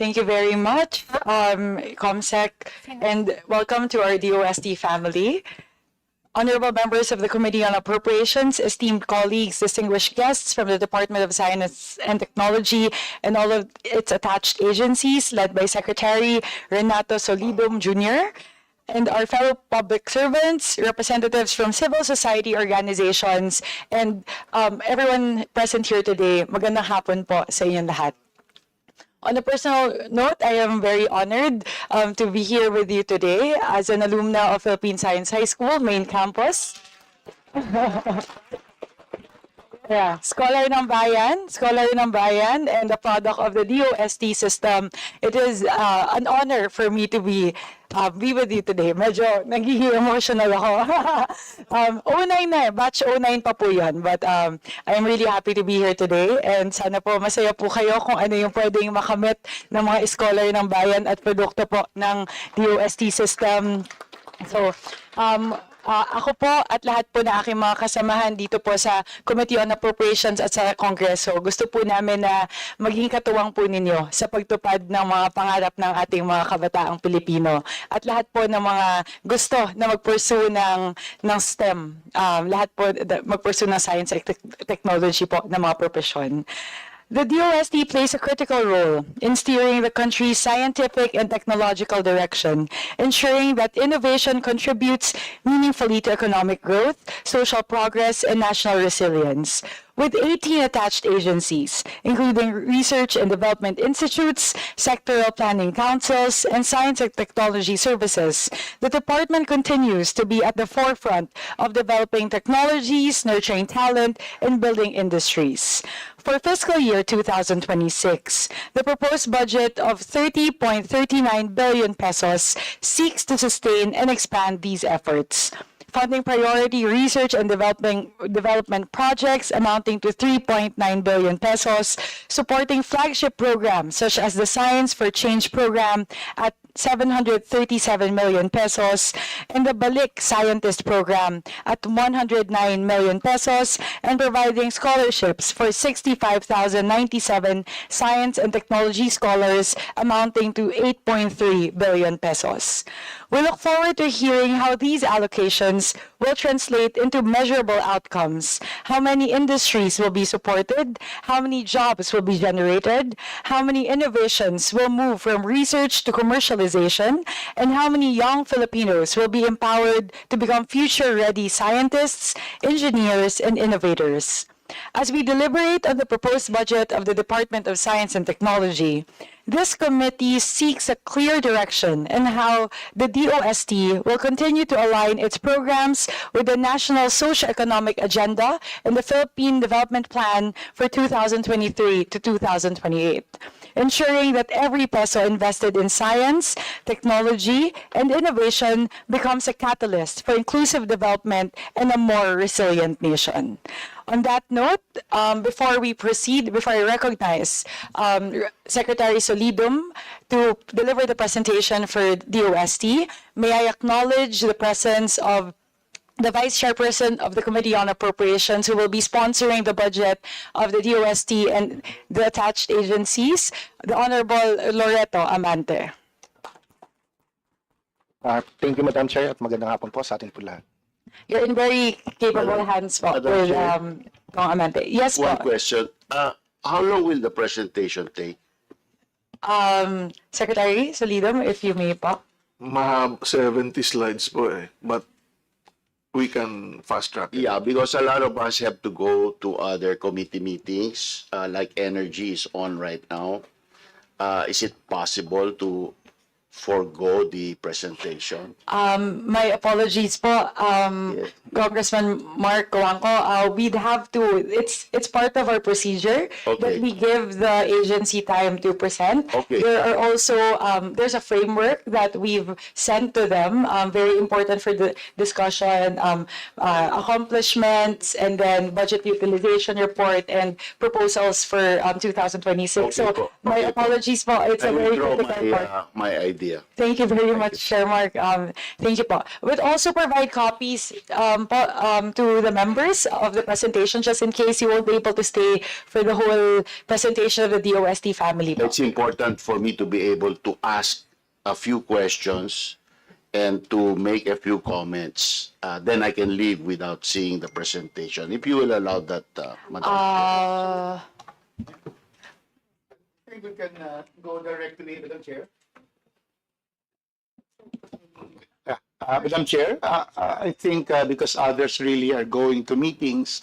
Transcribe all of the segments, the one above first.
Thank you very much, ComSec, and welcome to our DOST family. Honorable members of the Committee on Appropriations, esteemed colleagues, distinguished guests from the Department of Science and Technology and all of its attached agencies, led by Secretary Renato Solidum Jr., and our fellow public servants, representatives from civil society organizations, and everyone present here today, magandang hapon po sa inyong lahat. On a personal note, I am very honored to be here with you today as an alumna of Philippine Science High School, main campus. Yeah, scholar ng bayan, and a product of the DOST system. It is an honor for me to be with you today. Medyo nagiging emotional ako. 09 na, batch 09 pa po yun. But I'm really happy to be here today. And sana po masaya po kayo kung ano yung pwedeng makamit ng mga scholar ng bayan at produkto po ng DOST system. So, ako po at lahat po na aking mga kasamahan dito po sa Committee on Appropriations at sa Kongreso, gusto po namin na maging katuwang po ninyo sa pagtupad ng mga pangarap ng ating mga kabataang Pilipino. At lahat po ng mga gusto na mag-pursue ng STEM, lahat po mag-pursue ng science and technology po ng mga profesyon. The DOST plays a critical role in steering the country's scientific and technological direction, ensuring that innovation contributes meaningfully to economic growth, social progress, and national resilience. With 18 attached agencies, including research and development institutes, sectoral planning councils, and science and technology services, the department continues to be at the forefront of developing technologies, nurturing talent, and building industries. For fiscal year 2026, the proposed budget of 30.39 billion pesos seeks to sustain and expand these efforts, funding priority research and development projects amounting to 3.9 billion pesos, supporting flagship programs such as the Science for Change program at 737 million pesos, and the Balik Scientist program at 109 million pesos, and providing scholarships for 65,097 science and technology scholars amounting to 8.3 billion pesos. We look forward to hearing how these allocations will translate into measurable outcomes, how many industries will be supported, how many jobs will be generated, how many innovations will move from research to commercialization, and how many young Filipinos will be empowered to become future-ready scientists, engineers, and innovators. As we deliberate on the proposed budget of the Department of Science and Technology, this committee seeks a clear direction in how the DOST will continue to align its programs with the National Socio-Economic Agenda and the Philippine Development Plan for 2023 to 2028. Ensuring that every peso invested in science, technology, and innovation becomes a catalyst for inclusive development and a more resilient nation. On that note, before we proceed, before I recognize Secretary Solidum to deliver the presentation for DOST, may I acknowledge the presence of the Vice Chairperson of the Committee on Appropriations, who will be sponsoring the budget of the DOST and the attached agencies, the Honorable Loreto Amante. Thank you, Madam Chair, at magandang hapon po sa ating po lahat. You're in very capable hands po with Kong Amante. Yes, One po. question. How long will the presentation take? Secretary Solidum, if you may po. 70 slides po but we can fast track it. Yeah, because a lot of us have to go to other committee meetings, like energy is on right now. Is it possible to forgo the presentation? My apologies po, Congressman Mark Coangco. We'd have to, it's part of our procedure that we give the agency time to present. Okay. There are also, there's a framework that we've sent to them, very important for the discussion, accomplishments, and then budget utilization report and proposals for 2026. Okay so po. my Okay po. apologies po, it's I a very withdraw critical part. my idea. idea. Thank you very much, Chair Mark. Thank you po. We'll also provide copies to the members of the presentation, just in case you won't be able to stay for the whole presentation of the DOST family po. It's important for me to be able to ask a few questions and to make a few comments. Then I can leave without seeing the presentation. If you will allow that, Madam Chair. I think we can go directly, Madam Chair. Madam Chair, I think because others really are going to meetings,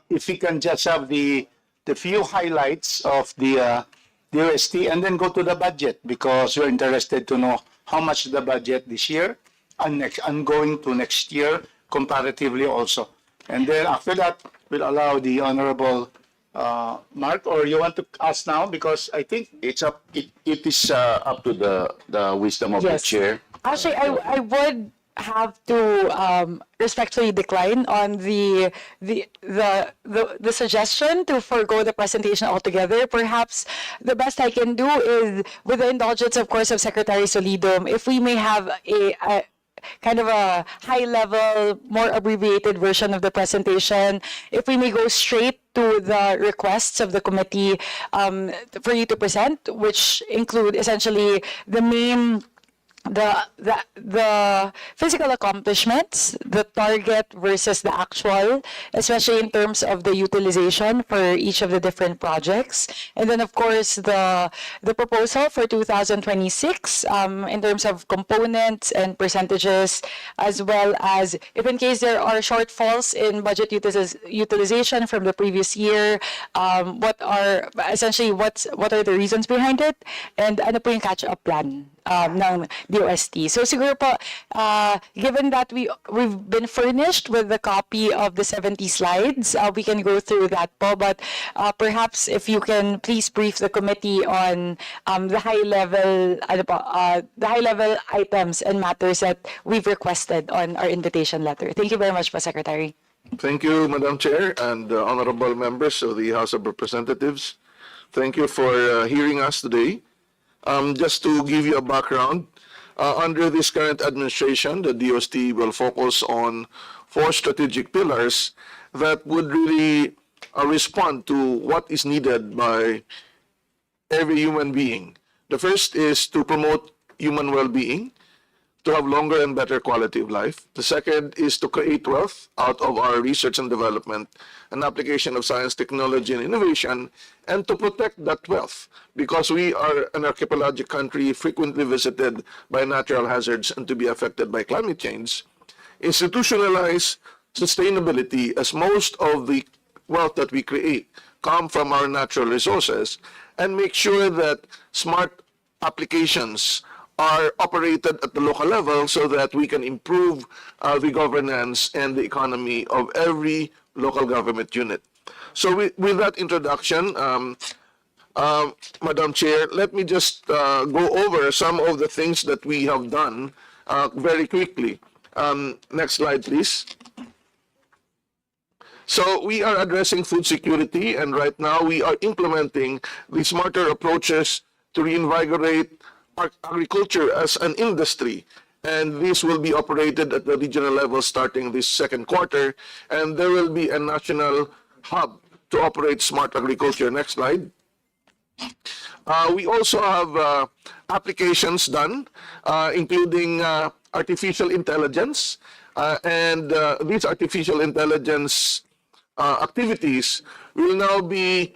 if we can just have the few highlights of the DOST and then go to the budget, because we're interested to know how much the budget this year and going to next year comparatively also. And then after that, we'll allow the Honorable Mark, or you want to ask now? Because I think It is up to the wisdom of the Yes. chair. Actually, I would have to respectfully decline on the suggestion to forego the presentation altogether. Perhaps the best I can do is, with the indulgence, of course, of Secretary Solidum, if we may have a kind of a high-level, more abbreviated version of the presentation, if we may go straight to the requests of the committee for you to present, which include essentially the main the physical accomplishments, the target versus the actual, especially in terms of the utilization for each of the different projects. And then, of course, the proposal for 2026 in terms of components and percentages, as well as if in case there are shortfalls in budget utilization from the previous year, what are the reasons behind it, and ano po yung catch-up plan ng DOST. So siguro po, given that we've been furnished with the copy of the 70 slides, we can go through that po. But perhaps if you can please brief the committee on the high-level items and matters that we've requested on our invitation letter. Thank you very much po, Secretary. Thank you, Madam Chair, and honorable members of the House of Representatives. Thank you for hearing us today. Just to give you a background, under this current administration, the DOST will focus on 4 strategic pillars that would really respond to what is needed by every human being. The first is to promote human well-being, to have longer and better quality of life. The second is to create wealth out of our research and development and application of science, technology, and innovation, and to protect that wealth, because we are an archipelagic country frequently visited by natural hazards and to be affected by climate change. Institutionalize sustainability, as most of the wealth that we create come from our natural resources, and make sure that smart applications are operated at the local level so that we can improve the governance and the economy of every local government unit. So with that introduction, Madam Chair, let me just go over some of the things that we have done very quickly. Next slide, please. So we are addressing food security, and right now we are implementing the smarter approaches to reinvigorate agriculture as an industry, and this will be operated at the regional level starting this second quarter, and there will be a national hub to operate smart agriculture. Next slide. We also have applications done, including artificial intelligence, and these artificial intelligence activities will now be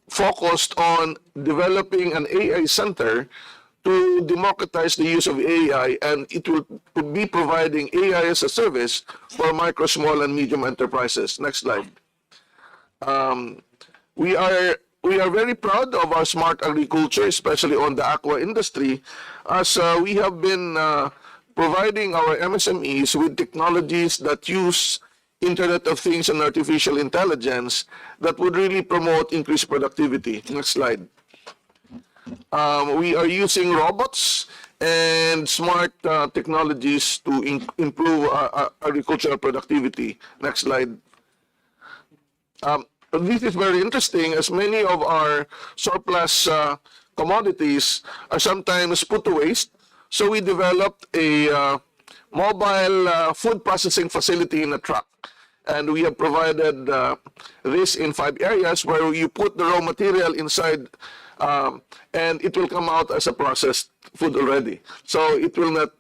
focused on developing an AI center to democratize the use of AI, and it will be providing AI as a service for micro, small, and medium enterprises. Next slide. We are very proud of our smart agriculture, especially on the aqua industry, as we have been providing our MSMEs with technologies that use Internet of Things and artificial intelligence that would really promote increased productivity. Next slide. We are using robots and smart technologies to improve agricultural productivity. Next slide. This is very interesting, as many of our surplus commodities are sometimes put to waste. So we developed a mobile food processing facility in a truck. And we have provided this in 5 areas where you put the raw material inside and it will come out as a processed food already. So it will not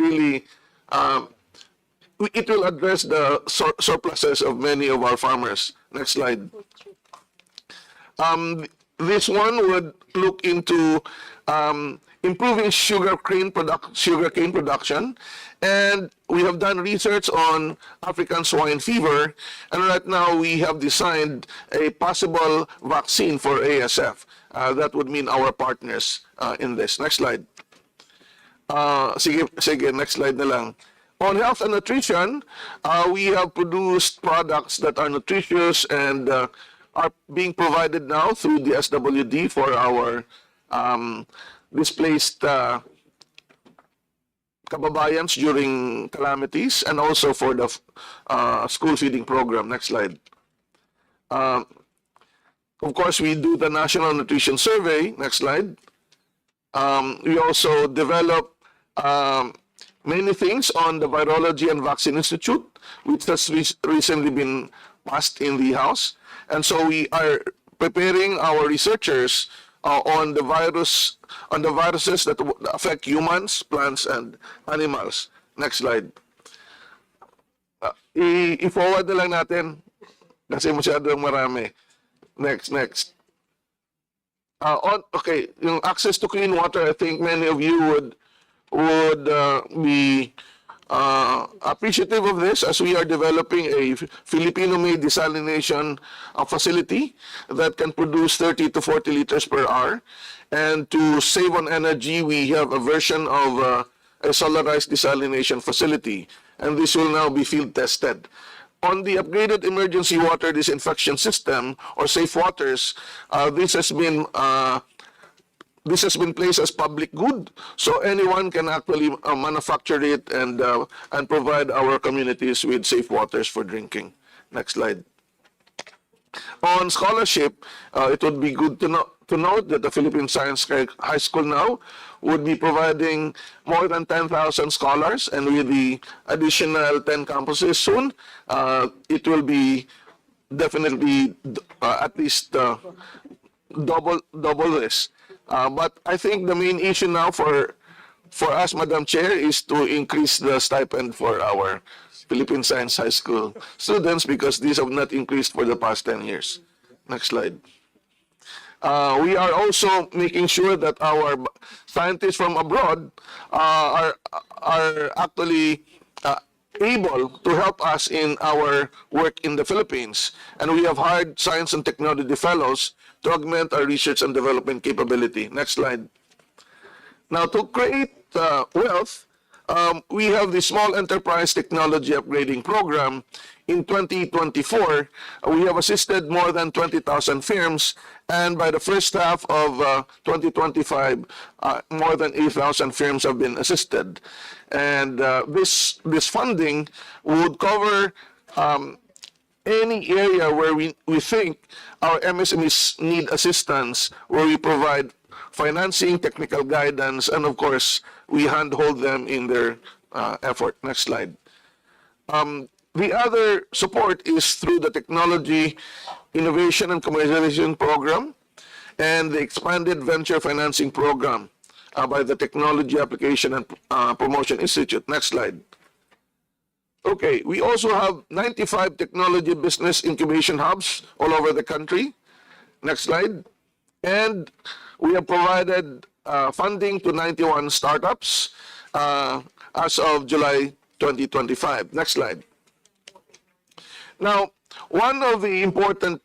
really, it will address the surpluses of many of our farmers. Next slide. This one would look into improving sugarcane production, and we have done research on African swine fever, and right now we have designed a possible vaccine for ASF. That would mean our partners in this. Next slide. Sige, next slide na lang. On health and nutrition, we have produced products that are nutritious and are being provided now through the SWD for our displaced kababayans during calamities, and also for the school feeding program. Next slide. Of course, we do the National Nutrition Survey. Next slide. We also develop many things on the Virology and Vaccine Institute, which has recently been passed in the House. And so we are preparing our researchers on the viruses that affect humans, plants, and animals. Next slide. I-forward na lang natin kasi masyadong marami. Next. Okay, yung access to clean water, I think many of you would be appreciative of this, as we are developing a Filipino-made desalination facility that can produce 30 to 40 liters per hour. And to save on energy, we have a version of a solarized desalination facility, and this will now be field tested. On the upgraded emergency water disinfection system, or Safe Waters, this has been placed as public good, so anyone can actually manufacture it and provide our communities with safe waters for drinking. Next slide. On scholarship, it would be good to note that the Philippine Science High School now would be providing more than 10,000 scholars, and with the additional 10 campuses soon, it will be definitely at least double this. But I think the main issue now for us, Madam Chair, is to increase the stipend for our Philippine Science High School students, because these have not increased for the past 10 years. Next slide. We are also making sure that our scientists from abroad are actually able to help us in our work in the Philippines. And we have hired science and technology fellows to augment our research and development capability. Next slide. Now, to create wealth, we have the Small Enterprise Technology Upgrading Program. In 2024, we have assisted more than 20,000 firms, and by the first half of 2025, more than 8,000 firms have been assisted. And this funding would cover any area where we think our MSMEs need assistance, where we provide financing, technical guidance, and of course, we handhold them in their effort. Next slide. The other support is through the Technology Innovation and Commercialization Program and the Expanded Venture Financing Program by the Technology Application and Promotion Institute. Next slide. Okay, we also have 95 technology business incubation hubs all over the country. Next slide. And we have provided funding to 91 startups as of July 2025. Next slide. Now, one of the important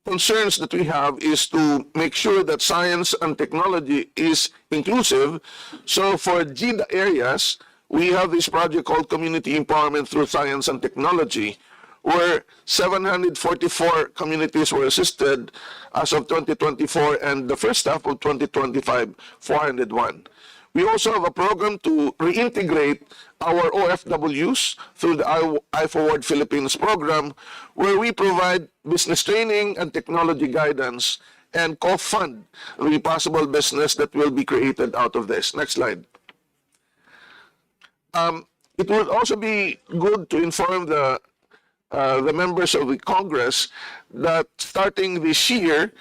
concerns that we have is to make sure that science and technology is inclusive. So for GIDA areas, we have this project called Community Empowerment Through Science and Technology, where 744 communities were assisted as of 2024, and the first half of 2025, 401. We also have a program to reintegrate our OFWs through the iForward Philippines program, where we provide business training and technology guidance, and co-fund the possible business that will be created out of this. Next slide. It would also be good to inform the members of the Congress that starting this year,